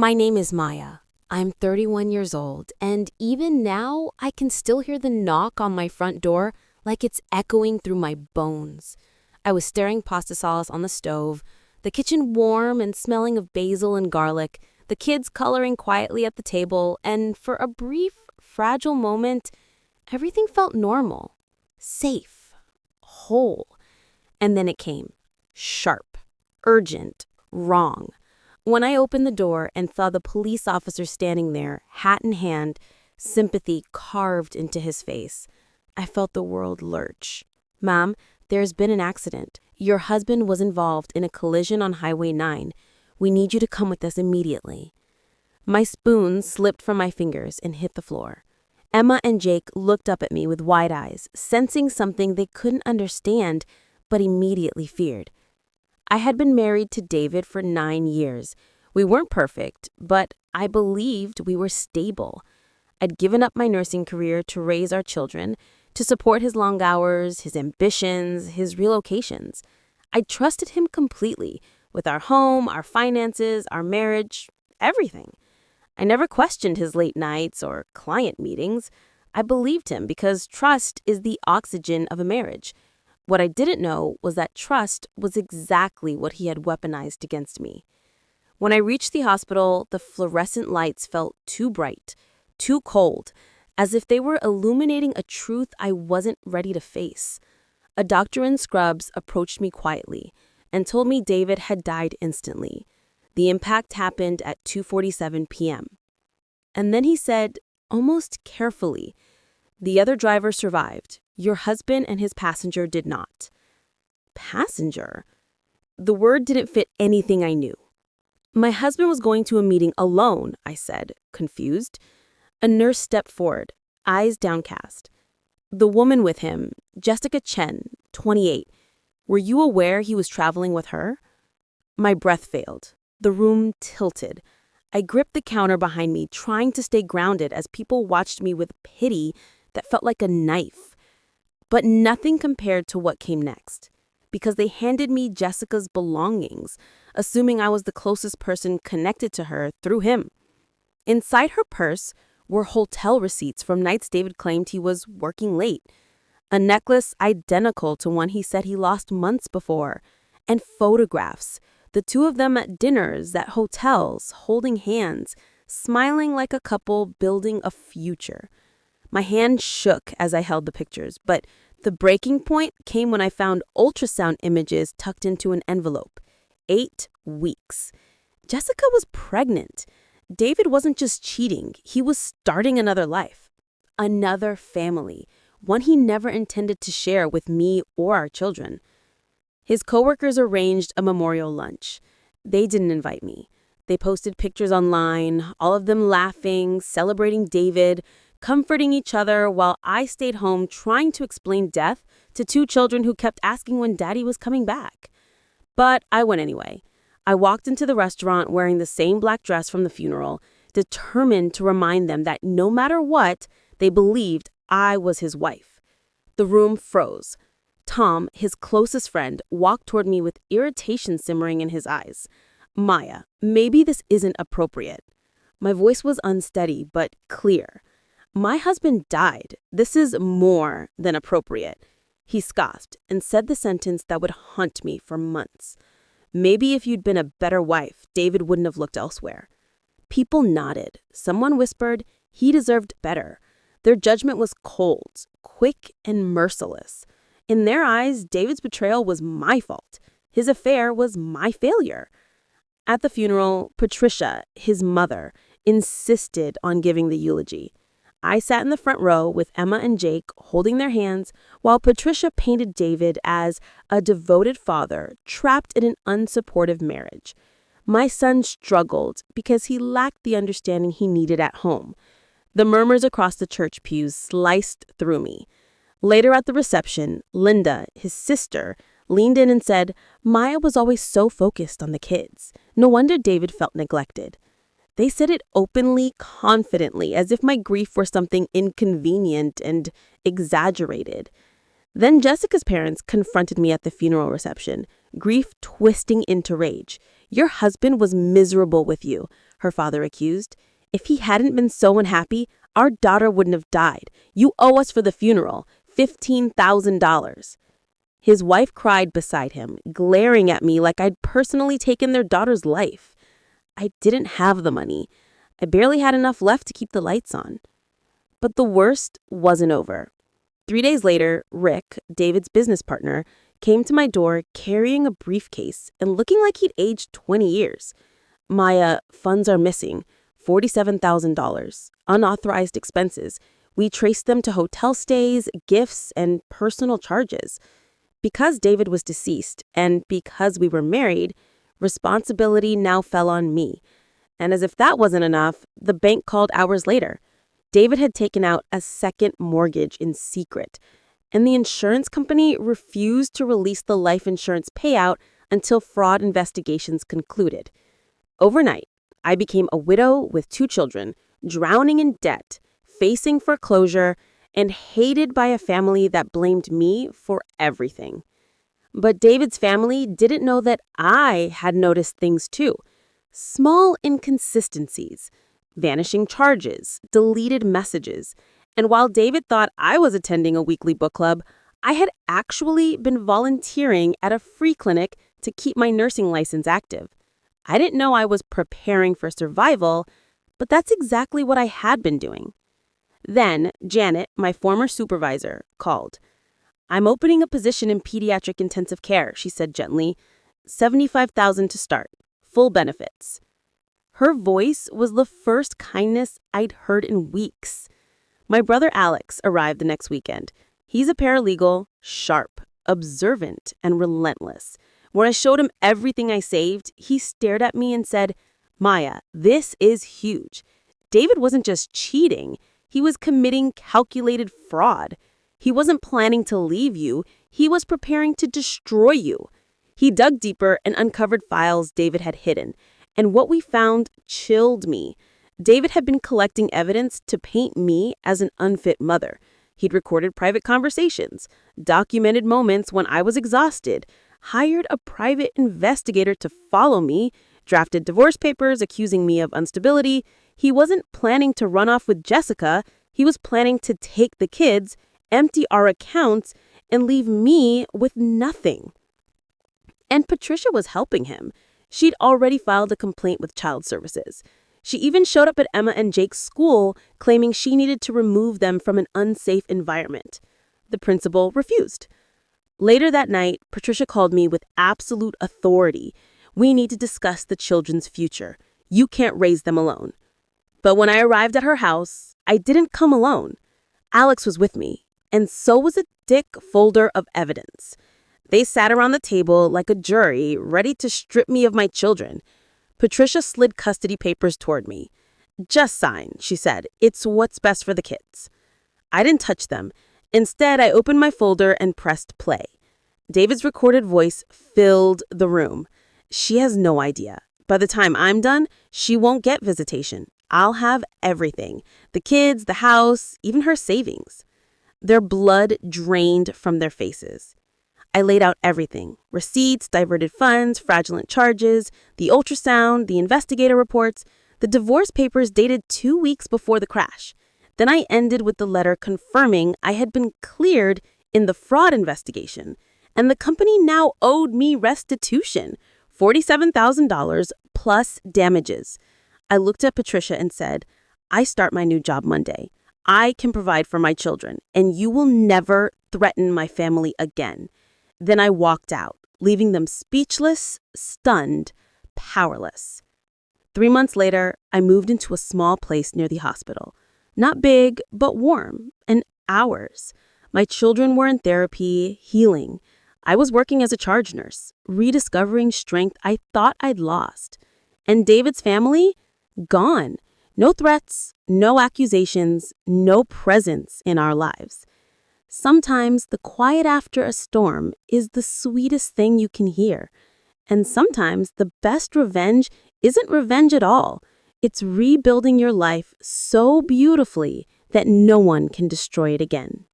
My name is Maya. I'm 31 years old, and even now, I can still hear the knock on my front door like it's echoing through my bones. I was stirring pasta sauce on the stove, the kitchen warm and smelling of basil and garlic, the kids coloring quietly at the table, and for a brief, fragile moment, everything felt normal, safe, whole. And then it came. Sharp, urgent, wrong. When I opened the door and saw the police officer standing there, hat in hand, sympathy carved into his face, I felt the world lurch. "Ma'am, there's been an accident. Your husband was involved in a collision on Highway 9. We need you to come with us immediately." My spoon slipped from my fingers and hit the floor. Emma and Jake looked up at me with wide eyes, sensing something they couldn't understand, but immediately feared. I had been married to David for 9 years. We weren't perfect, but I believed we were stable. I'd given up my nursing career to raise our children, to support his long hours, his ambitions, his relocations. I trusted him completely, with our home, our finances, our marriage, everything. I never questioned his late nights or client meetings. I believed him because trust is the oxygen of a marriage. What I didn't know was that trust was exactly what he had weaponized against me. When I reached the hospital, the fluorescent lights felt too bright, too cold, as if they were illuminating a truth I wasn't ready to face. A doctor in scrubs approached me quietly and told me David had died instantly. The impact happened at 2:47 p.m. And then he said, almost carefully, "The other driver survived. Your husband and his passenger did not." Passenger? The word didn't fit anything I knew. "My husband was going to a meeting alone," I said, confused. A nurse stepped forward, eyes downcast. "The woman with him, Jessica Chen, 28. Were you aware he was traveling with her?" My breath failed. The room tilted. I gripped the counter behind me, trying to stay grounded as people watched me with pity that felt like a knife. But nothing compared to what came next, because they handed me Jessica's belongings, assuming I was the closest person connected to her through him. Inside her purse were hotel receipts from nights David claimed he was working late, a necklace identical to one he said he lost months before, and photographs, the two of them at dinners, at hotels, holding hands, smiling like a couple building a future. My hand shook as I held the pictures, but the breaking point came when I found ultrasound images tucked into an envelope. 8 weeks. Jessica was pregnant. David wasn't just cheating, he was starting another life. Another family, one he never intended to share with me or our children. His coworkers arranged a memorial lunch. They didn't invite me. They posted pictures online, all of them laughing, celebrating David, comforting each other while I stayed home trying to explain death to 2 children who kept asking when Daddy was coming back. But I went anyway. I walked into the restaurant wearing the same black dress from the funeral, determined to remind them that no matter what, they believed I was his wife. The room froze. Tom, his closest friend, walked toward me with irritation simmering in his eyes. "Maya, maybe this isn't appropriate." My voice was unsteady but clear. "My husband died. This is more than appropriate." He scoffed and said the sentence that would haunt me for months. "Maybe if you'd been a better wife, David wouldn't have looked elsewhere." People nodded. Someone whispered he deserved better. Their judgment was cold, quick, and merciless. In their eyes, David's betrayal was my fault. His affair was my failure. At the funeral, Patricia, his mother, insisted on giving the eulogy. I sat in the front row with Emma and Jake holding their hands while Patricia painted David as a devoted father trapped in an unsupportive marriage. My son struggled because he lacked the understanding he needed at home. The murmurs across the church pews sliced through me. Later at the reception, Linda, his sister, leaned in and said, "Maya was always so focused on the kids. No wonder David felt neglected." They said it openly, confidently, as if my grief were something inconvenient and exaggerated. Then Jessica's parents confronted me at the funeral reception, grief twisting into rage. "Your husband was miserable with you. her father accused. "If he hadn't been so unhappy, our daughter wouldn't have died. You owe us for the funeral, $15,000. His wife cried beside him, glaring at me like I'd personally taken their daughter's life. I didn't have the money. I barely had enough left to keep the lights on. But the worst wasn't over. 3 days later, Rick, David's business partner, came to my door carrying a briefcase and looking like he'd aged 20 years. "Maya, funds are missing. $47,000. Unauthorized expenses. We traced them to hotel stays, gifts, and personal charges." Because David was deceased and because we were married, responsibility now fell on me. And as if that wasn't enough, the bank called hours later. David had taken out a second mortgage in secret, and the insurance company refused to release the life insurance payout until fraud investigations concluded. Overnight, I became a widow with 2 children, drowning in debt, facing foreclosure, and hated by a family that blamed me for everything. But David's family didn't know that I had noticed things too. Small inconsistencies, vanishing charges, deleted messages. And while David thought I was attending a weekly book club, I had actually been volunteering at a free clinic to keep my nursing license active. I didn't know I was preparing for survival, but that's exactly what I had been doing. Then, Janet, my former supervisor, called. "I'm opening a position in pediatric intensive care," she said gently. $75,000 to start. Full benefits. Her voice was the first kindness I'd heard in weeks. My brother Alex arrived the next weekend. He's a paralegal, sharp, observant, and relentless. When I showed him everything I saved, he stared at me and said, "Maya, this is huge. David wasn't just cheating. He was committing calculated fraud. He wasn't planning to leave you. He was preparing to destroy you." He dug deeper and uncovered files David had hidden. And what we found chilled me. David had been collecting evidence to paint me as an unfit mother. He'd recorded private conversations, documented moments when I was exhausted, hired a private investigator to follow me, drafted divorce papers accusing me of instability. He wasn't planning to run off with Jessica. He was planning to take the kids, empty our accounts, and leave me with nothing. And Patricia was helping him. She'd already filed a complaint with child services. She even showed up at Emma and Jake's school, claiming she needed to remove them from an unsafe environment. The principal refused. Later that night, Patricia called me with absolute authority. "We need to discuss the children's future. You can't raise them alone." But when I arrived at her house, I didn't come alone. Alex was with me, and so was a thick folder of evidence. They sat around the table like a jury, ready to strip me of my children. Patricia slid custody papers toward me. "Just sign," she said. "It's what's best for the kids." I didn't touch them. Instead, I opened my folder and pressed play. David's recorded voice filled the room. "She has no idea. By the time I'm done, she won't get visitation. I'll have everything. The kids, the house, even her savings." Their blood drained from their faces. I laid out everything: receipts, diverted funds, fraudulent charges, the ultrasound, the investigator reports, the divorce papers dated 2 weeks before the crash. Then I ended with the letter confirming I had been cleared in the fraud investigation, and the company now owed me restitution, $47,000 plus damages. I looked at Patricia and said, "I start my new job Monday. I can provide for my children, and you will never threaten my family again." Then I walked out, leaving them speechless, stunned, powerless. 3 months later, I moved into a small place near the hospital. Not big, but warm, and ours. My children were in therapy, healing. I was working as a charge nurse, rediscovering strength I thought I'd lost. And David's family? Gone. No threats, no accusations, no presence in our lives. Sometimes the quiet after a storm is the sweetest thing you can hear. And sometimes the best revenge isn't revenge at all. It's rebuilding your life so beautifully that no one can destroy it again.